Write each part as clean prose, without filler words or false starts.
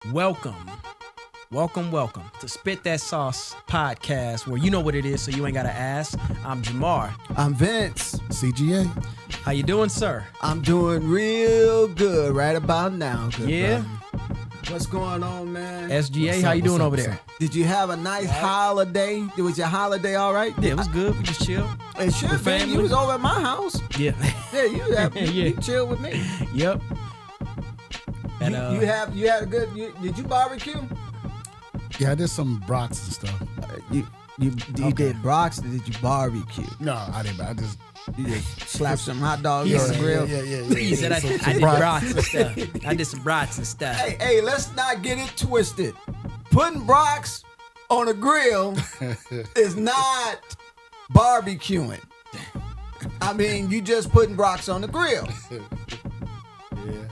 Welcome to SpitDatSauce Podcast, where you know what it is, so you ain't gotta ask. I'm Jamar. I'm Vince. CGA. How you doing, sir? I'm doing real good right about now. Good, Yeah. brother. What's going on, man? SGA, how you doing over there? Did you have a nice holiday? Was your holiday all right? Yeah, it was good. We just chilled. It should be. family. You was over at my house. Yeah. Yeah, you chill with me. Yep. And, You had a good. Did you barbecue? Yeah, I did some brats and stuff. You Okay. did brocks or did you barbecue? No, I didn't. I just You just slapped some hot dogs Yeah, on the grill. He said I did brats and stuff. I did some brats and stuff. Hey, let's not get it twisted. Putting brocks on a grill is not barbecuing. I mean, you just putting brocks on the grill. Yeah.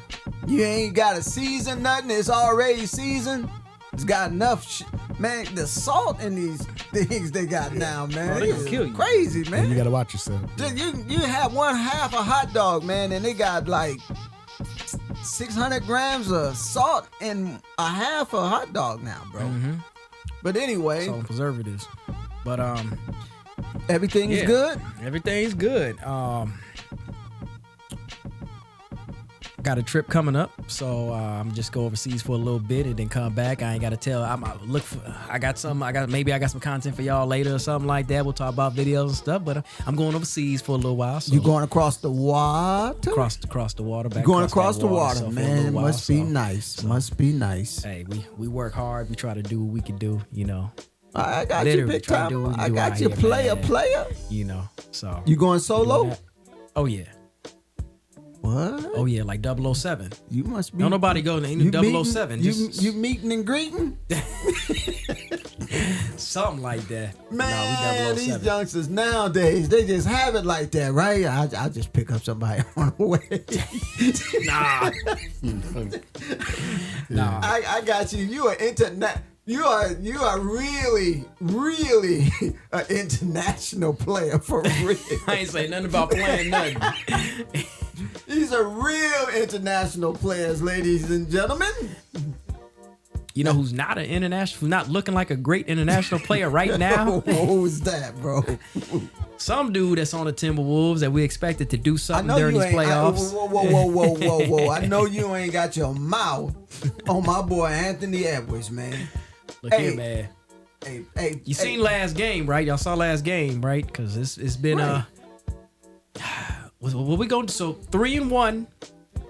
You ain't got to season nothing. It's already seasoned. It's got enough man, the salt in these things they got now, man. Oh, they gonna It's kill you. crazy, You man. gotta watch yourself. You have one half a hot dog, man, and they got like 600 grams of salt in a half a hot dog now, bro. Mm-hmm. But anyway, Salt and preservatives. But everything is yeah. good. Everything's good. Got a trip coming up, so I'm just go overseas for a little bit and then come back. I ain't got to tell. I got some content for y'all later or something like that. We'll talk about videos and stuff. But I'm going overseas for a little while. So You going across the water? across the water? Back Going across across that the water, so for a man. little while, Must be so- nice. Must be nice. Hey, we work hard. We try to do what we can do. You know. I got Literally you big try to do what time. we I do got out you here, man. player. You know. So You going doing solo? that. Oh yeah. What? Oh yeah. Like 007. You must be. Don't nobody go to you 007. Meeting, Just you meeting and greeting? something like that. Man, no, we these 007. youngsters nowadays, they just have it like that, right? I just pick up somebody on the way. Nah. I got you. You are You are really an international player for real. I ain't say nothing about playing nothing. These are real international players, ladies and gentlemen. You know who's not an international, who's not looking like a great international player right now? Who's that, bro? Some dude that's on the Timberwolves that we expected to do I something know during you these ain't. playoffs. Whoa! I know you ain't got your mouth on my boy Anthony Edwards, man. Look Hey. here, man. Hey, You seen last game, right? Y'all saw last game, right? Because it's been Right. what we going to? So 3-1.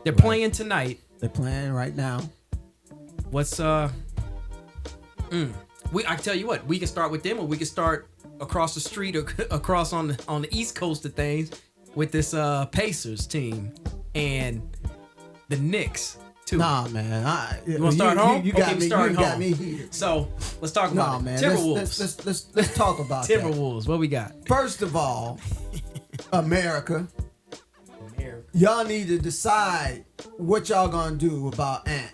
They're playing tonight. They're playing right now. What's I tell you what, we can start with them, or we can start across the street or across on the east coast of things with this Pacers team and the Knicks too. Nah, man. You want to start home? You Okay, got we me. start You got home. me here. So let's talk about Nah, it. man. Timberwolves. Let's talk about that. Timberwolves. What we got? First of all, America, y'all need to decide what y'all gonna do about Ant.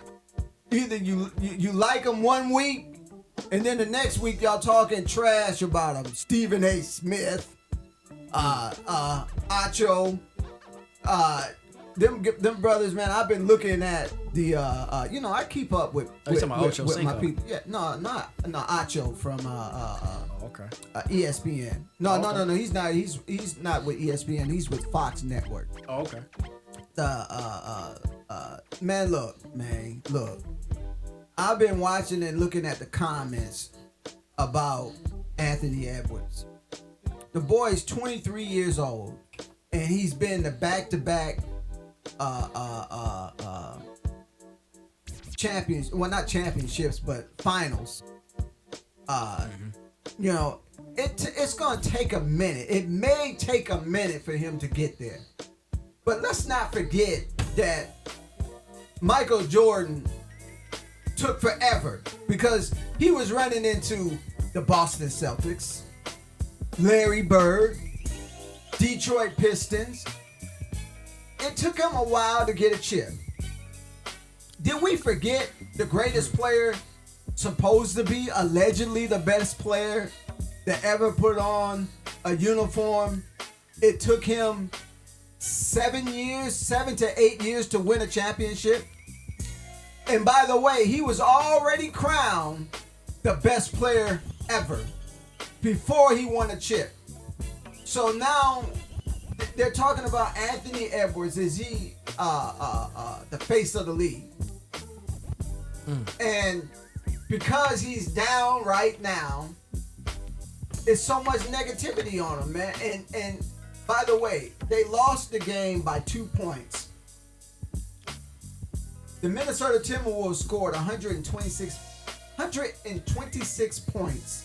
Either you like him one week, and then the next week y'all talking trash about him. Stephen A. Smith, Acho, them brothers, man. I've been looking at the, I keep up with you talking about Ocho with my Cinco? people. Yeah, no, Acho from Okay. ESPN. No. He's not with ESPN. He's with Fox Network. Oh, okay. Look. I've been watching and looking at the comments about Anthony Edwards. The boy's 23 years old, and he's been the back-to-back champions. Well, not championships, but finals. You know, it's gonna take a minute. It may take a minute for him to get there. But let's not forget that Michael Jordan took forever because he was running into the Boston Celtics, Larry Bird, Detroit Pistons. It took him a while to get a chip. Did we forget the greatest player, supposed to be allegedly the best player that ever put on a uniform? It took him 7 to 8 years to win a championship. And by the way, he was already crowned the best player ever before he won a chip. So now they're talking about Anthony Edwards. Is he the face of the league? And because he's down right now, it's so much negativity on him, man. And by the way, they lost the game by 2 points. The Minnesota Timberwolves scored 126 points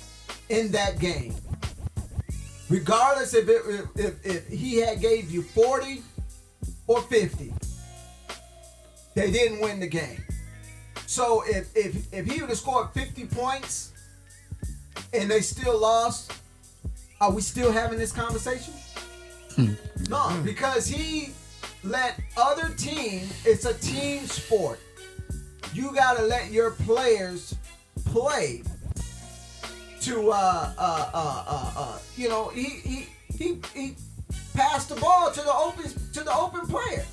in that game. Regardless if he had gave you 40 or 50, they didn't win the game. So if he would have scored 50 points and they still lost, are we still having this conversation? No, because he let other teams, it's a team sport. You gotta let your players play to he passed the ball to the open player.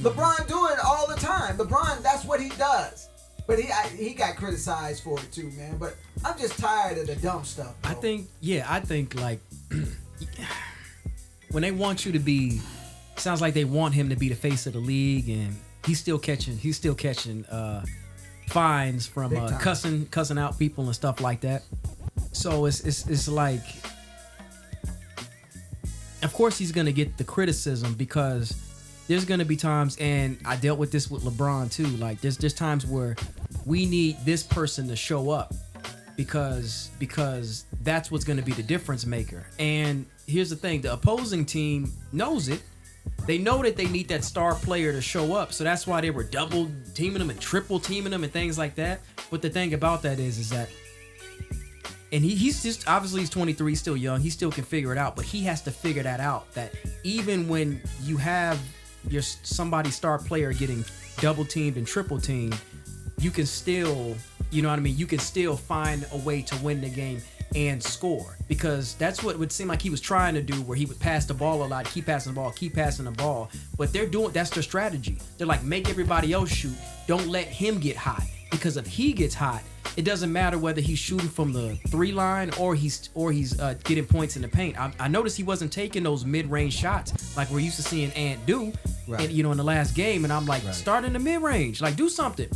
LeBron do it all the time. LeBron, that's what he does. But he got criticized for it too, man. But I'm just tired of the dumb stuff, bro. I think like when they want you to be, sounds like they want him to be the face of the league, and he's still catching fines from cussing out people and stuff like that. So it's like, of course he's gonna get the criticism because there's gonna be times, and I dealt with this with LeBron too. Like there's times where we need this person to show up because that's what's gonna be the difference maker. And here's the thing: the opposing team knows it. They know that they need that star player to show up, so that's why they were double teaming him and triple teaming him and things like that. But the thing about that is that, and he's just, obviously he's 23, he's still young, he still can figure it out, but he has to figure that out, that even when you have your somebody star player getting double teamed and triple teamed, you can still, you know what I mean, you can still find a way to win the game and score, because that's what it would seem like he was trying to do, where he would pass the ball a lot, keep passing the ball. But that's their strategy. They're like, make everybody else shoot, don't let him get hot, because if he gets hot, it doesn't matter whether he's shooting from the 3 line or he's getting points in the paint. I noticed he wasn't taking those mid-range shots like we're used to seeing Ant do, right, and in the last game. And I'm like, right, start in the mid-range, like do something.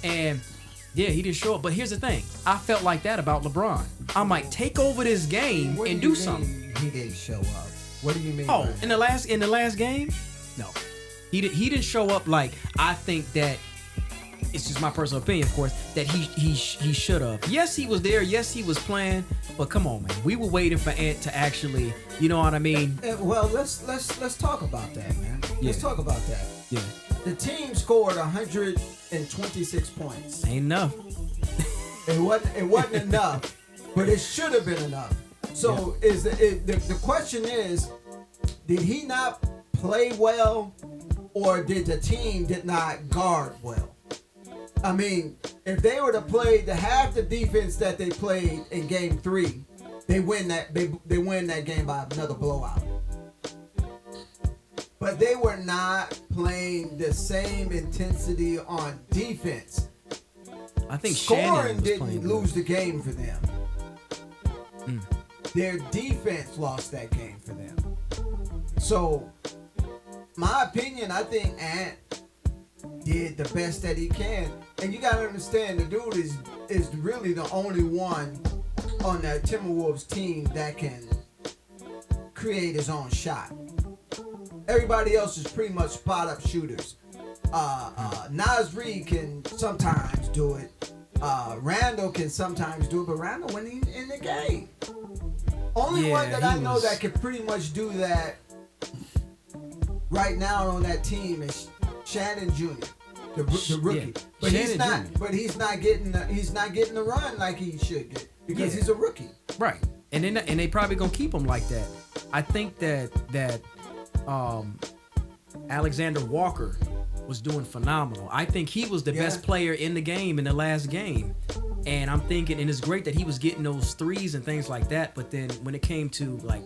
And yeah, he didn't show up. But here's the thing: I felt like that about LeBron. I'm like, take over this game and do something. He didn't show up. What do you mean? Oh, in the last game, no, he didn't show up. Like, I think that, it's just my personal opinion, of course, that he should have. Yes, he was there. Yes, he was playing. But come on, man, we were waiting for Ant to actually, you know what I mean? Well, let's talk about that, man. Let's talk about that. Yeah. The team scored 126 points. Ain't enough. It wasn't enough, but it should have been enough. So the question is, did he not play well, or did the team did not guard well? I mean, if they were to play the half the defense that they played in Game 3, they win that game by another blowout. But they were not playing the same intensity on defense. I think scoring didn't lose the game for them. Their defense lost that game for them. So, my opinion, I think Ant did the best that he can. And you gotta understand, the dude is really the only one on that Timberwolves team that can create his own shot. Everybody else is pretty much spot up shooters. Nas Reed can sometimes do it. Randall can sometimes do it, but Randall when he's in the game. Only one that I know that can pretty much do that right now on that team is Shannon Jr., the rookie. Yeah. But he's not getting the run like he should get, because he's a rookie. Right. And they probably gonna keep him like that. I think that Alexander Walker was doing phenomenal. I think he was the best player in the game in the last game. And I'm thinking, and it's great that he was getting those threes and things like that, but then when it came to like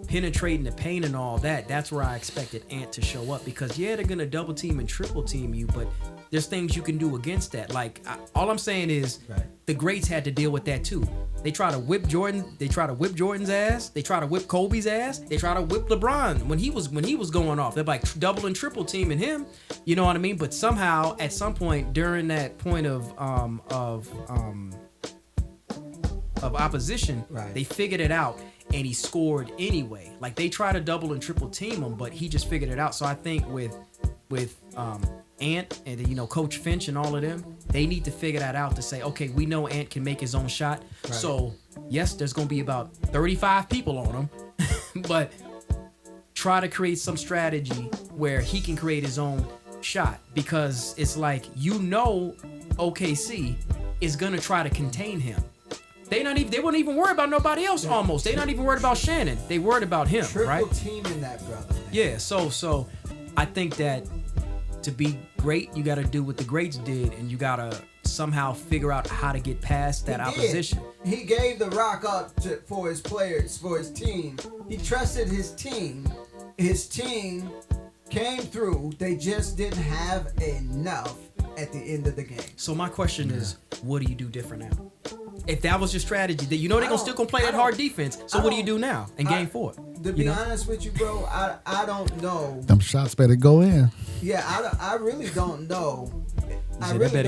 penetrating the paint and all that, that's where I expected Ant to show up, because they're gonna double team and triple team you, but there's things you can do against that. Like all I'm saying is the greats had to deal with that too. They try to whip Jordan. They try to whip Jordan's ass. They try to whip Kobe's ass. They try to whip LeBron when he was going off. They're like double and triple teaming him. You know what I mean? But somehow at some point during that point of opposition, they figured it out. And he scored anyway. Like they try to double and triple team him, but he just figured it out. So I think with Ant and Coach Finch and all of them, they need to figure that out to say, okay, we know Ant can make his own shot. Right. So yes, there's gonna be about 35 people on him, but try to create some strategy where he can create his own shot, because it's like OKC is gonna try to contain him. They wouldn't even worry about nobody else almost. They not even worried about Shannon. They worried about him, right? Triple teaming that brother, man. Yeah, so I think that to be great, you got to do what the greats did, and you got to somehow figure out how to get past that opposition. He gave the rock up for his players, for his team. He trusted his team. His team came through. They just didn't have enough at the end of the game. So my question is, what do you do different now? If that was your strategy, they're gonna still play that hard defense. So what do you do now in game 4? To be honest with you, bro, I don't know. Them shots better go in. Yeah, I really don't know.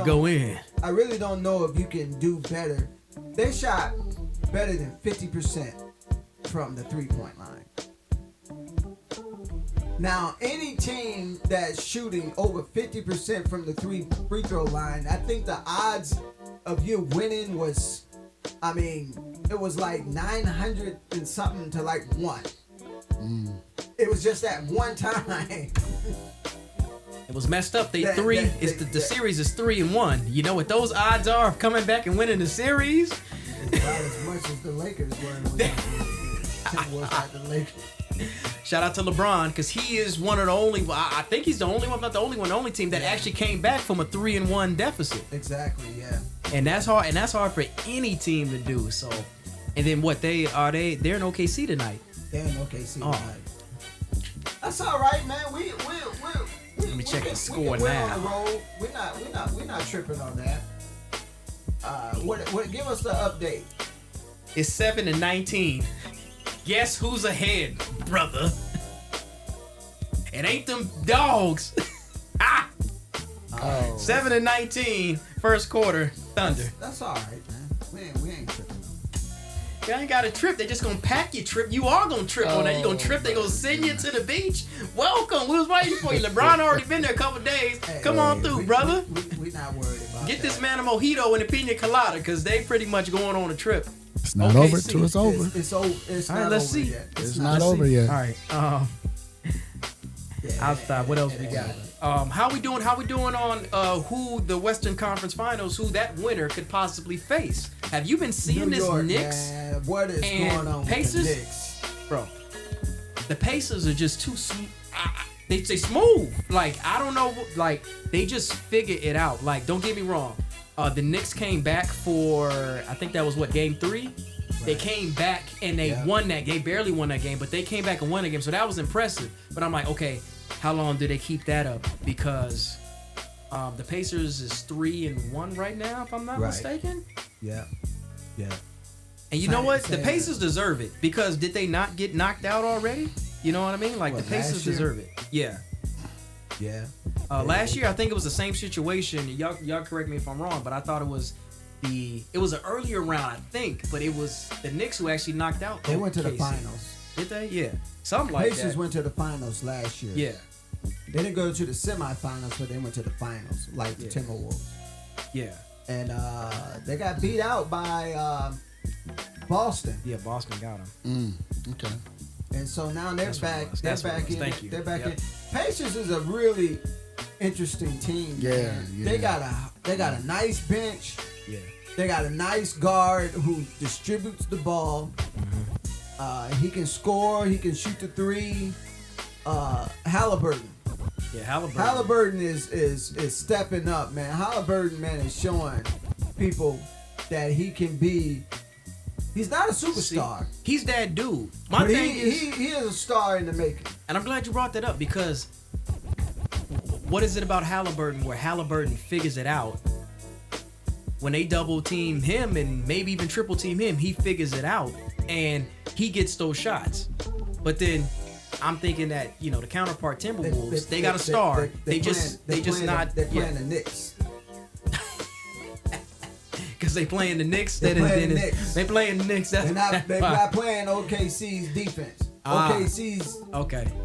Go in. I really don't know if you can do better. They shot better than 50% from the 3-point line. Now, any team that's shooting over 50% from the free throw line, I think the odds of you winning was, it was like 900 and something to like 1. It was just that one time. It was messed up. The series is 3-1. You know what those odds are of coming back and winning the series? It's about as much as the Lakers were. The Lakers. Shout out to LeBron, because he is one of the only. I think he's the only one, not the only one, the only team that actually came back from a 3-1 deficit. Exactly, yeah. And that's hard. And that's hard for any team to do. So, and then what? They're in OKC tonight. They're in OKC tonight. That's all right, man. We let me check the score now. On the road. We're not tripping on that. Give us the update. It's 7-19. Guess who's ahead, brother? It ain't them dogs. 7-19, first quarter, Thunder. That's all right, man. We ain't tripping on that. You ain't got to trip. They just gonna pack your trip. You are gonna trip on that. You gonna trip. They gonna send you to the beach. Welcome. We was waiting for you. LeBron already been there a couple days. Come on through, brother. We not worried about Get this man a mojito and a pina colada, because they pretty much going on a trip. It's not over till it's over. It's over. It's all not right, let's over see. yet. It's not over yet. All right. I'll stop. What else we got? How we doing on who the Western Conference Finals, who that winner could possibly face? Have you been seeing New York, this Knicks man. What is going on Pacers? with the Knicks? Bro, the Pacers are just too smooth. They smooth. Like, I don't know. Like, they just figured it out. Like, don't get me wrong. The Knicks came back for, I think that was game 3? Right. They came back and they won that game. They barely won that game, but they came back and won the game. So that was impressive. But I'm like, okay, how long do they keep that up? Because the Pacers is 3-1 right now, if I'm not mistaken. Yeah. And you know what? The Pacers deserve it, because did they not get knocked out already? You know what I mean? Like, the Pacers deserve it. Yeah. Yeah. Last year, I think it was the same situation. Y'all correct me if I'm wrong, but I thought it was an earlier round, I think, but it was the Knicks who actually knocked out. They went to the finals. Did they? Yeah. Something like that. Pacers went to the finals last year. Yeah. They didn't go to the semifinals, but they went to the finals, like the Timberwolves. Yeah. And they got beat out by Boston. Yeah, Boston got them. Okay. And so now they're back. They're back in. Thank you. They're back in. Pacers is a really interesting team. Yeah. They got a nice bench. Yeah. They got a nice guard who distributes the ball. Mm-hmm. He can score. He can shoot the 3. Halliburton. Yeah, Halliburton. Halliburton is stepping up, man. Halliburton, man, is showing people that he can be. He's not a superstar. He's that dude. My thing is, he is a star in the making. And I'm glad you brought that up, because what is it about Halliburton where Halliburton figures it out? When they double team him and maybe even triple team him, he figures it out and he gets those shots. But then I'm thinking that, you know, the counterpart Timberwolves, they got a star. They're playing the Knicks. Because they playing the Knicks. They playing the Knicks. They're not playing OKC's defense. OKC's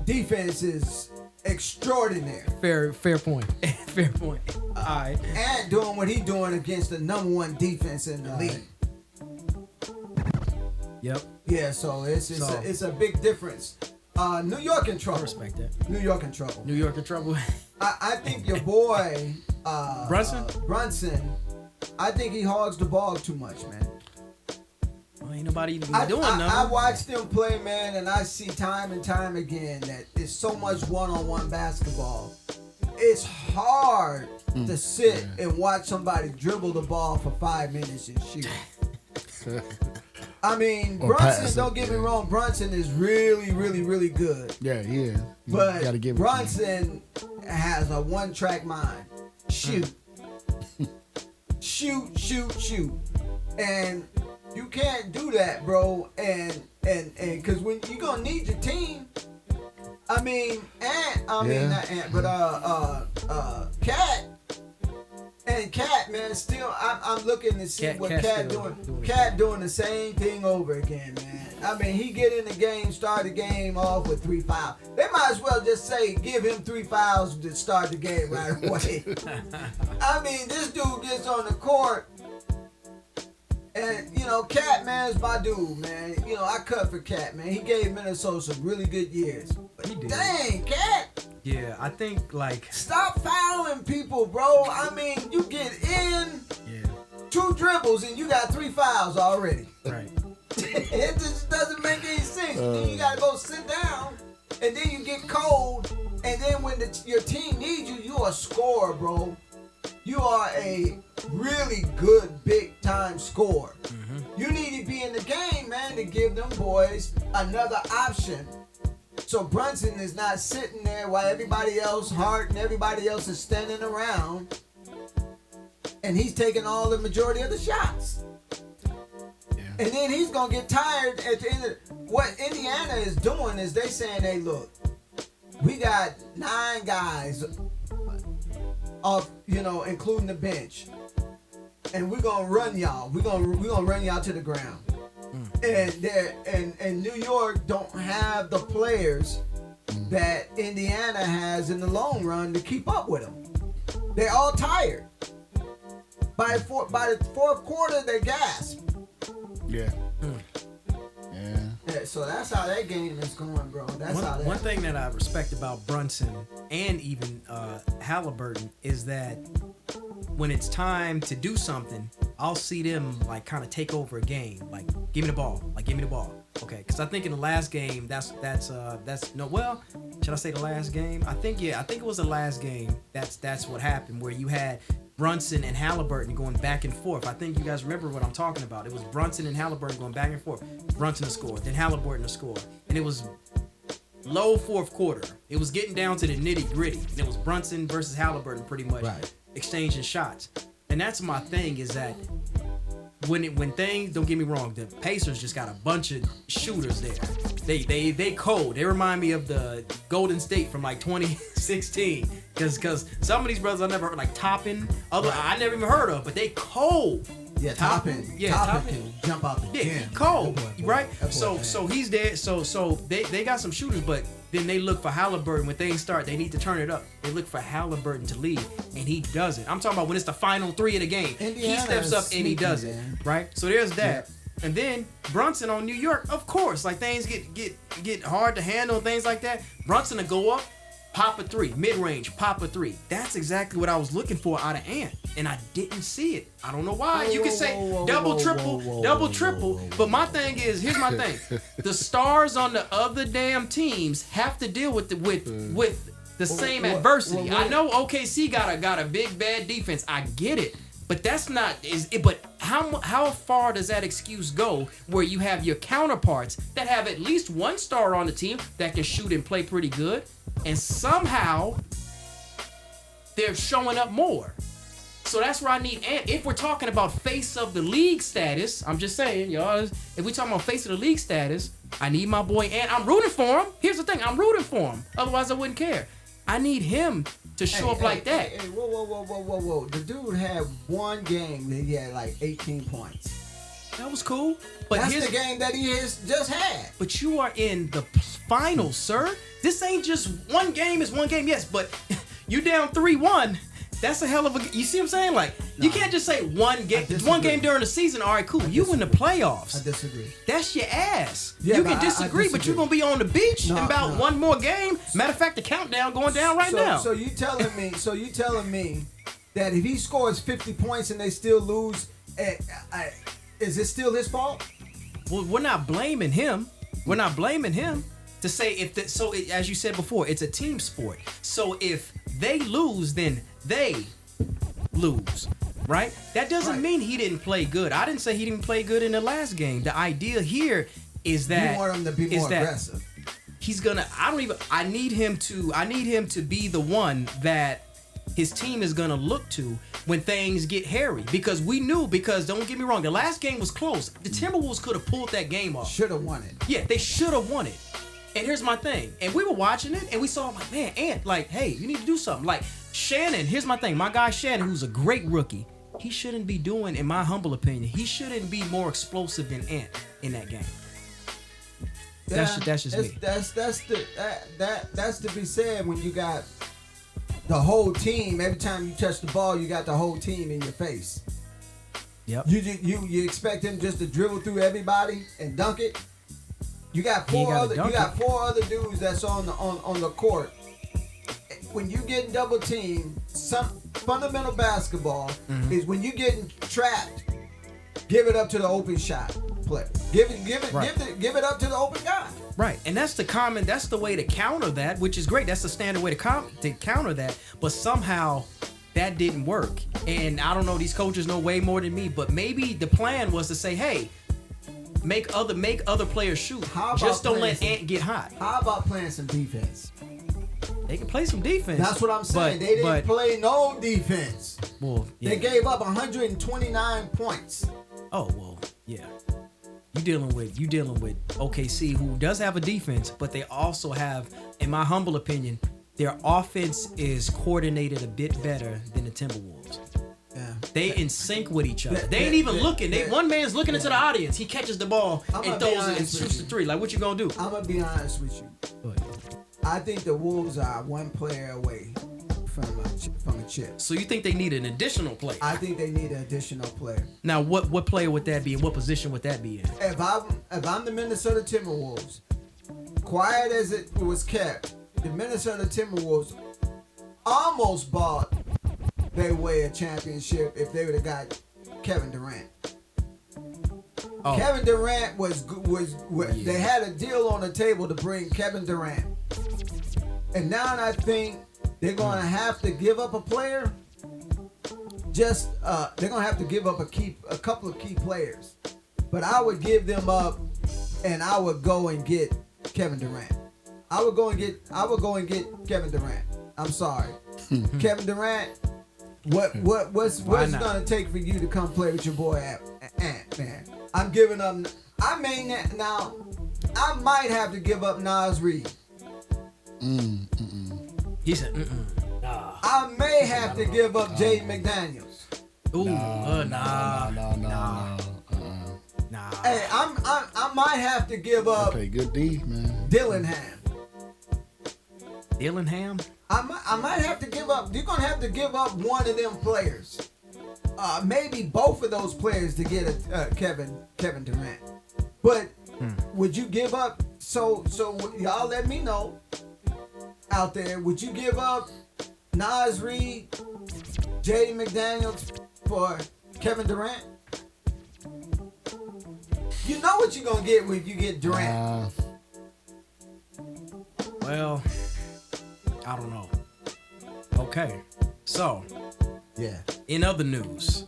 defense is extraordinary. Fair point. Fair point. All right. And doing what he's doing against the number one defense in the league. Yep. Yeah, so it's a big difference. New York in trouble. I respect that. New York in trouble. New York in trouble. I think your boy Brunson, I think he hogs the ball too much, man. Well, ain't nobody even doing nothing. I watched him play, man, and I see time and time again that it's so much one-on-one basketball. It's hard to sit and watch somebody dribble the ball for 5 minutes and shoot. I mean, Brunson, don't get me wrong, Brunson is really, really, really good. Yeah, he is. But Brunson has a one-track mind. Shoot. Shoot. And you can't do that, bro. And because when you're going to need your team, Cat, man, still, I'm looking to see what Cat doing. Cat doing the same thing over again, man. I mean, he get in the game, start the game off with 3 fouls. They might as well just say, give him 3 fouls to start the game right away. I mean, this dude gets on the court, and, you know, Cat, man, is my dude, man. You know, I cut for Cat, man. He gave Minnesota some really good years. But he did. Dang, Cat. Yeah, I think, like... Stop fouling people, bro. I mean, you get in 2 dribbles and you got 3 fouls already. Right. It just doesn't make any sense. Then you got to go sit down, and then you get cold, and then when your team needs you, you're a scorer, bro. You are a really good, big-time scorer. Mm-hmm. You need to be in the game, man, to give them boys another option. So Brunson is not sitting there while everybody else, Hart and everybody else is standing around, and he's taking all the majority of the shots. Yeah. And then he's going to get tired at the end of what Indiana is doing is they saying, hey, look, we got 9 guys off, you know, including the bench, and we're going to run y'all. We're going to run y'all to the ground. And New York don't have the players that Indiana has in the long run to keep up with them. They're all tired. By the fourth quarter, they gasp. Yeah. Yeah. So that's how that game is going, bro. One thing that I respect about Brunson and even Halliburton is that when it's time to do something, I'll see them like kind of take over a game. Like, give me the ball. Okay, because I think in the last game, should I say the last game? I think it was the last game. That's what happened, where you had Brunson and Halliburton going back and forth. I think you guys remember what I'm talking about. It was Brunson and Halliburton going back and forth. Brunson to score, then Halliburton to score, and it was low fourth quarter. It was getting down to the nitty gritty, and it was Brunson versus Halliburton pretty much exchanging shots. And that's my thing is that when things, don't get me wrong, the Pacers just got a bunch of shooters there. They cold. They remind me of the Golden State from like 2016. Cause some of these brothers I never heard, like Toppin, I never even heard of, but they cold. Yeah, Toppin. Toppin can jump out the gym. Cold, right? So he's there. So they got some shooters, but then they look for Halliburton when things start. They need to turn it up. They look for Halliburton to lead, and he doesn't. I'm talking about when it's the final 3 of the game. He steps up and he does it, right? So there's that. Yeah. And then Brunson on New York, of course, like things get hard to handle, things like that. Brunson will go up, pop a 3, mid-range, pop a 3. That's exactly what I was looking for out of Ant, and I didn't see it. I don't know why. You can say double, triple, but my thing is, here's my thing: the stars on the other damn teams have to deal with the same adversity. I know OKC got a big bad defense. I get it. But that's not But how far does that excuse go? Where you have your counterparts that have at least one star on the team that can shoot and play pretty good, and somehow they're showing up more. So that's where I need Ant. If we're talking about face of the league status, I'm just saying, y'all, if we're talking about face of the league status, I need my boy Ant. I'm rooting for him. Here's the thing, I'm rooting for him. Otherwise, I wouldn't care. I need him to show up like that. Hey, whoa. The dude had one game that he had like 18 points. That was cool. But that's the game that he has just had. But you are in the finals, sir. This ain't just one game is one game, yes, but you down 3-1. That's a hell of a. You see what I'm saying? Like, you can't just say one game during the season. All right, cool. You in the playoffs. I disagree. That's your ass. Yeah, you can disagree, but you're gonna be on the beach in about one more game. Matter of fact, the countdown going down right now. So you telling me that if he scores 50 points and they still lose, is it still his fault? Well, we're not blaming him. We're not blaming him. To say as you said before, it's a team sport. So if they lose, then they lose, right? That doesn't mean he didn't play good. I didn't say he didn't play good in the last game. The idea here is that you want him to be more aggressive. He's gonna. I need him to be the one that his team is gonna look to when things get hairy. Because don't get me wrong, the last game was close. The Timberwolves could have pulled that game off. Should have won it. Yeah, they should have won it. And here's my thing. And we were watching it, and we saw, like, man, Ant, like, hey, you need to do something. Like, Shannon, here's my thing. My guy Shannon, who's a great rookie, he shouldn't be doing, in my humble opinion, he shouldn't be more explosive than Ant in that game. That's just me. That's to be said when you got the whole team. Every time you touch the ball, you got the whole team in your face. Yep. You expect him just to dribble through everybody and dunk it. You got four other dudes that's on the court. When you getting double teamed, some fundamental basketball is when you getting trapped, give it up to the open shot player. Give it up to the open guy. Right, and that's the way to counter that, which is great. That's the standard way to counter that. But somehow that didn't work. And I don't know, these coaches know way more than me, but maybe the plan was to say, hey, make other players shoot. Just don't let Ant get hot. How about playing some defense? They can play some defense. That's what I'm saying. They didn't play no defense. Well, yeah. They gave up 129 points. Oh, well, yeah. You dealing with OKC, who does have a defense, but they also have, in my humble opinion, their offense is coordinated a bit better than the Timberwolves. Yeah. They in sync with each other. They ain't even looking. One man's looking into the audience. He catches the ball and throws it and shoots the three. Like, what you gonna do? I'm gonna be honest with you. Go ahead. I think the Wolves are one player away from a chip. So you think they need an additional player? I think they need an additional player. Now, what player would that be, and what position would that be in? If I'm the Minnesota Timberwolves, quiet as it was kept, the Minnesota Timberwolves almost bought their way a championship if they would have got Kevin Durant. Oh. Kevin Durant was yeah. They had a deal on the table to bring Kevin Durant, and now I think they're gonna have to give up a player. They're gonna have to give up a couple of key players, but I would give them up, and I would go and get Kevin Durant. I would go and get Kevin Durant. I'm sorry, Kevin Durant. What's it gonna take for you to come play with your boy Ant, man? I'm giving up. I might have to give up Nas Reed. He said, nah. I may have to give up Jaden McDaniels. Ooh, nah. Hey, I might have to give up. Play good D, man. Dillingham. I might have to give up. You're gonna have to give up one of them players. Maybe both of those players to get a Kevin Durant. But would you give up? So y'all let me know out there. Would you give up Nas Reed, Jaden McDaniels for Kevin Durant? You know what you're gonna get when you get Durant. Well, I don't know. Okay, so yeah. In other news,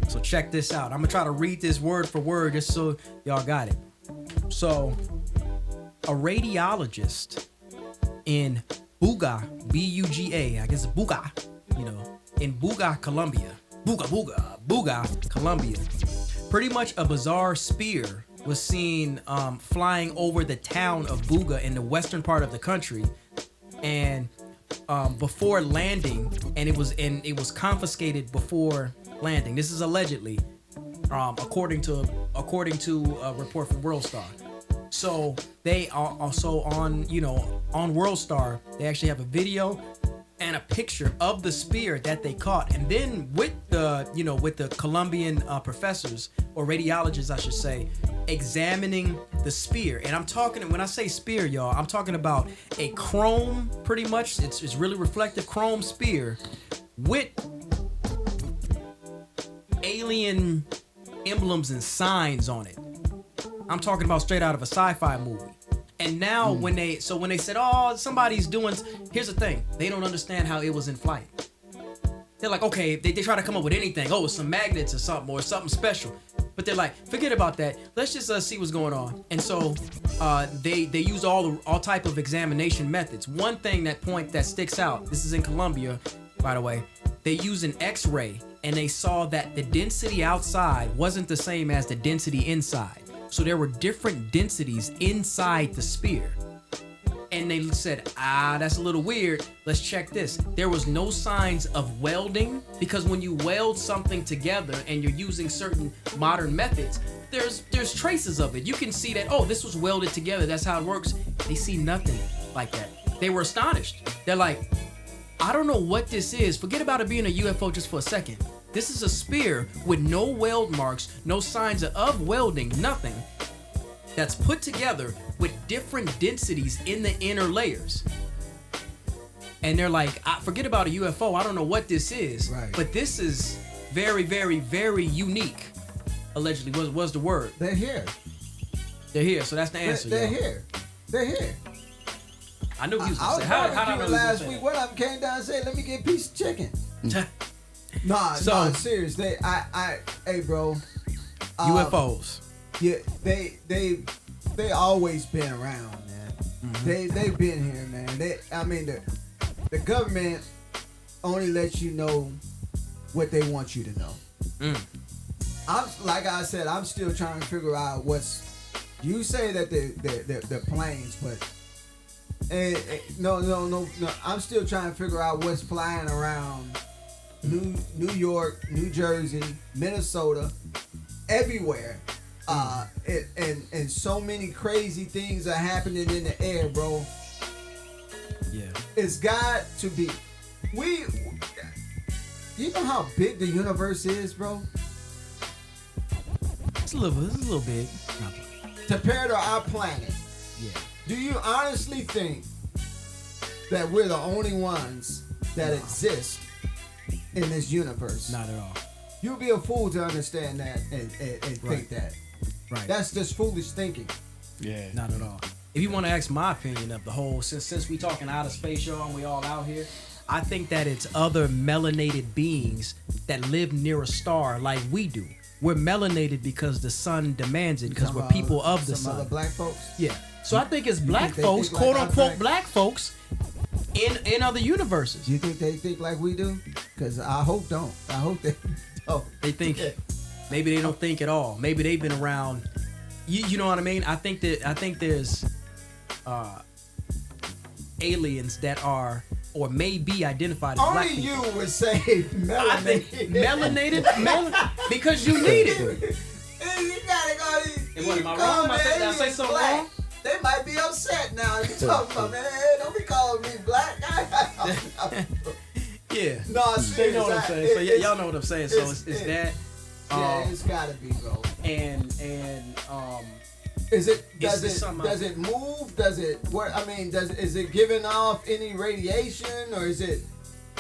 so check this out. I'm gonna try to read this word for word just so y'all got it. So, a radiologist in Buga, B-U-G-A, I guess Buga, in Buga, Colombia. Buga, Colombia. Pretty much a bizarre spear was seen flying over the town of Buga in the western part of the country, and before landing, and it was confiscated before landing. This is allegedly, according to a report from WorldStar. So they are also on WorldStar, they actually have a video and a picture of the spear that they caught, and then with the Colombian professors or radiologists, I should say, examining the spear. And I'm talking, when I say spear, y'all, I'm talking about a chrome, pretty much. It's really reflective chrome spear with alien emblems and signs on it. I'm talking about straight out of a sci-fi movie. And now when they said, oh, somebody's doing, here's the thing, they don't understand how it was in flight. They're like, okay, they try to come up with anything. Oh, it's some magnets or something special. But they're like, forget about that. Let's just see what's going on. And so they use all type of examination methods. One thing that sticks out, this is in Colombia, by the way, they use an X-ray, and they saw that the density outside wasn't the same as the density inside. So there were different densities inside the spear. And they said, that's a little weird. Let's check this. There was no signs of welding, because when you weld something together and you're using certain modern methods, there's traces of it. You can see that, oh, this was welded together. That's how it works. They see nothing like that. They were astonished. They're like, I don't know what this is. Forget about it being a UFO just for a second. This is a spear with no weld marks, no signs of welding, nothing, that's put together with different densities in the inner layers. And they're like, forget about a UFO. I don't know what this is, right. But this is very, very, very unique. Allegedly was the word. They're here. They're here. So that's the answer. They're here. They're here. I knew you was going to say. How did I know last week? One of them came down and said, "Let me get a piece of chicken." Nah, seriously. Hey, bro. UFOs. Yeah, they always been around, man. Mm-hmm. They've been here, man. The government only lets you know what they want you to know. Like I said, I'm still trying to figure out what's. You say that they're planes, but no. I'm still trying to figure out what's flying around. New York, New Jersey, Minnesota, everywhere. And so many crazy things are happening in the air, bro. Yeah. It's got to be. You know how big the universe is, bro? It's a little big. Compared to our planet. Yeah. Do you honestly think that we're the only ones that exist in this universe? Not at all. You'd be a fool to understand that and think that. Right. That's just foolish thinking. Yeah. Not at all. If you want to ask my opinion of the whole, since we talking outer space, y'all, and we all out here, I think that it's other melanated beings that live near a star like we do. We're melanated because the sun demands it, because we're people of the sun. Some other black folks? Yeah. So I think it's black folks, quote unquote black folks, in other universes. Do you think they think like we do? Because I hope don't. I hope they don't. They think maybe they don't think at all. Maybe they've been around. You know what I mean? I think there's aliens that are or may be identified as black people. Only you would say melanated. I think melanated, because you need it. You gotta go. And what, am I wrong? Did I say something wrong? They might be upset now. You talking about, man? Don't be calling me black. Yeah. No, they know what I'm saying. So y'all know what I'm saying. So it's that. Yeah, it's gotta be, bro. And Does it move? Does it work? I mean, is it giving off any radiation, or is it?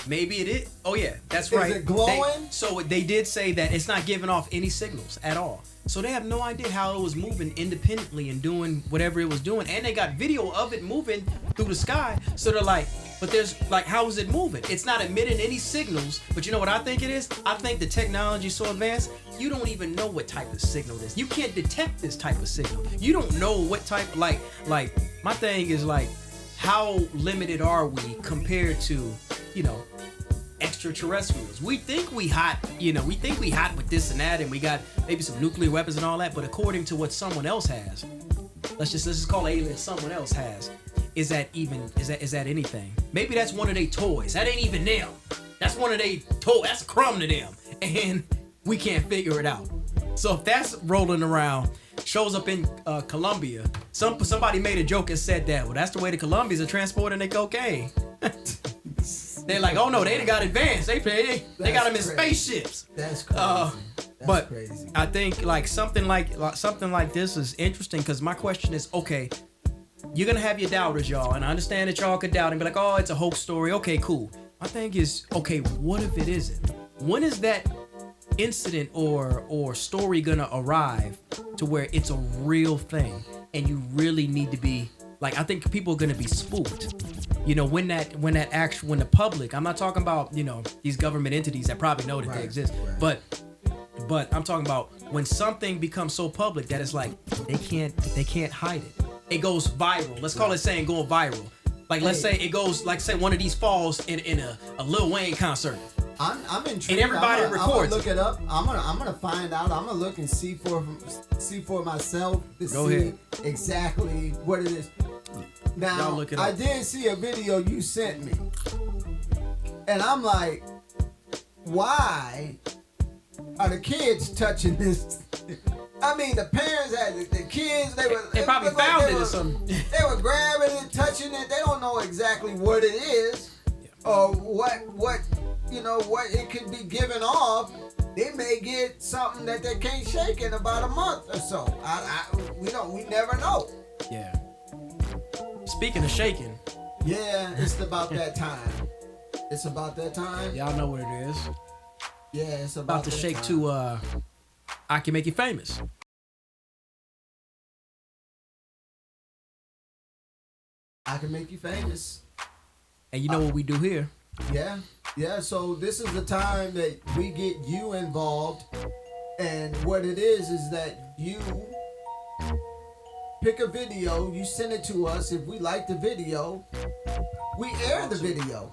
Maybe it is. Oh yeah, that's right. Is it glowing? So they did say that it's not giving off any signals at all. So they have no idea how it was moving independently and doing whatever it was doing. And they got video of it moving through the sky. So they're like, but there's like, how is it moving? It's not emitting any signals. But you know what I think it is? I think the technology is so advanced, you don't even know what type of signal it is. You can't detect this type of signal. You don't know what type, like my thing is like, how limited are we compared to, extraterrestrials. We think we hot, we think we hot with this and that, and we got maybe some nuclear weapons and all that, but according to what someone else has, let's just call alien someone else has, is that anything? Maybe that's one of their toys. That ain't even them. That's one of their toys. That's a crumb to them. And we can't figure it out. So if that's rolling around, shows up in Colombia, somebody made a joke and said that, well, that's the way the Colombians are transporting their cocaine. They're like, oh no, they got advanced. They got them in spaceships. That's crazy. But crazy. I think like something like this is interesting because my question is, okay, you're gonna have your doubters, y'all, and I understand that y'all could doubt and be like, oh, it's a hoax story. Okay, cool. My thing is, okay, what if it isn't? When is that incident or story gonna arrive to where it's a real thing and you really need to be like, I think people are gonna be spooked. When the public, I'm not talking about, these government entities that probably know that they exist, right. But I'm talking about when something becomes so public that it's like they can't hide it. It goes viral. Let's call it saying going viral. Like let's say it goes, like say one of these falls in a Lil Wayne concert. I'm intrigued. And everybody records. I'm gonna look it up. I'm gonna find out. I'm gonna look and see for myself to see exactly what it is. Now, look it up. I did see a video you sent me, and I'm like, why are the kids touching this? I mean, the parents had the kids. They probably found it or something. They were grabbing it, touching it. They don't know exactly what it is or what it could be given off. They may get something that they can't shake in about a month or so. We never know. Yeah. Speaking of shaking. Yeah, it's about that time. It's about that time. Y'all know what it is. Yeah, it's about to that shake time. to I Can Make You Famous. I Can Make You Famous. And you know what we do here? Yeah. So this is the time that we get you involved, and what it is that you pick a video, you send it to us. If we like the video, we air the video.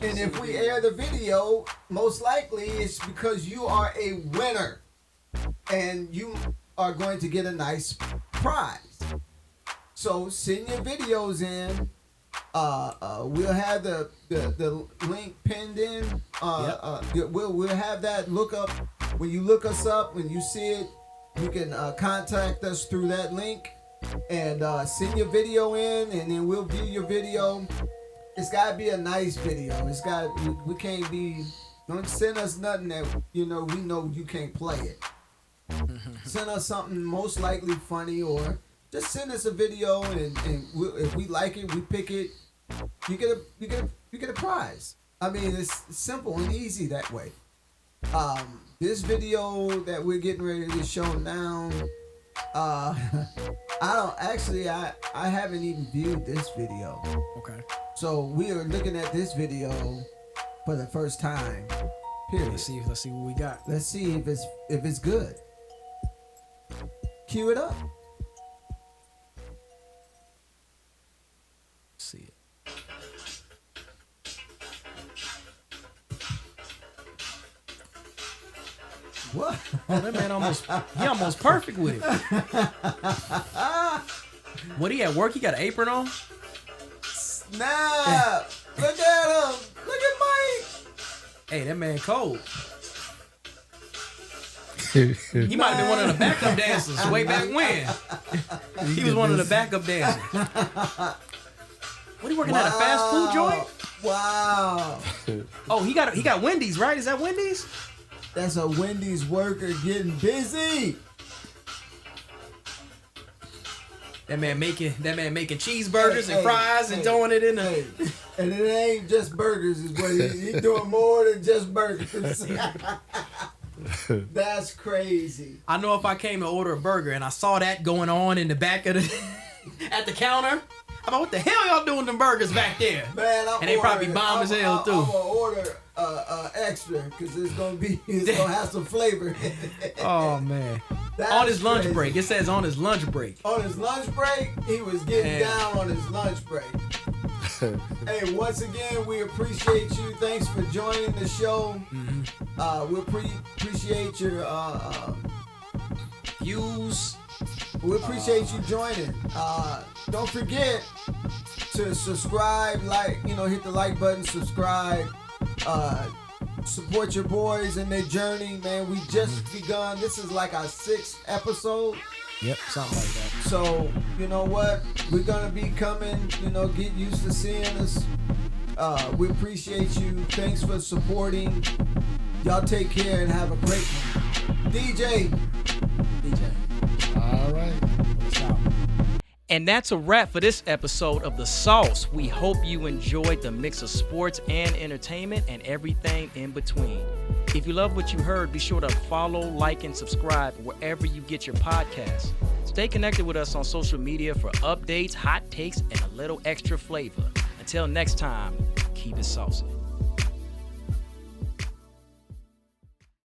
And if we air the video, most likely it's because you are a winner and you are going to get a nice prize. So send your videos in. We'll have the link pinned in. We'll have that look up. When you look us up, when you see it, you can contact us through that link and send your video in, and then we'll view your video. It's gotta be a nice video. We can't be. Don't send us nothing that we know you can't play it. Send us something most likely funny, or just send us a video, and if we like it, we pick it. You get a prize. I mean, it's simple and easy that way. This video that we're getting ready to show now, I haven't even viewed this video. Okay. So we are looking at this video for the first time. Period. Let's see what we got. Let's see if it's good. Cue it up. Let's see it. What? Oh, that man almost perfect with it. What, he at work? He got an apron on? Snap! Look at him! Look at Mike! Hey, that man cold. He might have been one of the backup dancers way back when. He was one of the backup dancers. What, he working at a fast food joint? Wow. Oh, he got Wendy's, right? Is that Wendy's? That's a Wendy's worker getting busy. That man making cheeseburgers and fries and throwing it in the. And it ain't just burgers, is what he's doing more than just burgers. That's crazy. I know if I came to order a burger and I saw that going on in the back of the at the counter, I'm like, what the hell y'all doing them burgers back there? Man, and they probably bomb as hell too. I'm gonna order extra because it's gonna have some flavor. Oh man. That's on his lunch crazy. break. It says on his lunch break. On his lunch break, he was getting down on his lunch break. Hey, once again, we appreciate you. Thanks for joining the show. We appreciate your views. We appreciate you joining. Don't forget to subscribe, hit the like button, subscribe. Support your boys in their journey, man. We just begun. This is like our 6th episode. Yep, something like that. So, you know what? We're going to be coming, get used to seeing us. We appreciate you. Thanks for supporting. Y'all take care and have a great one. DJ. All right. Peace out. And that's a wrap for this episode of The Sauce. We hope you enjoyed the mix of sports and entertainment and everything in between. If you love what you heard, be sure to follow, like, and subscribe wherever you get your podcasts. Stay connected with us on social media for updates, hot takes, and a little extra flavor. Until next time, keep it saucy.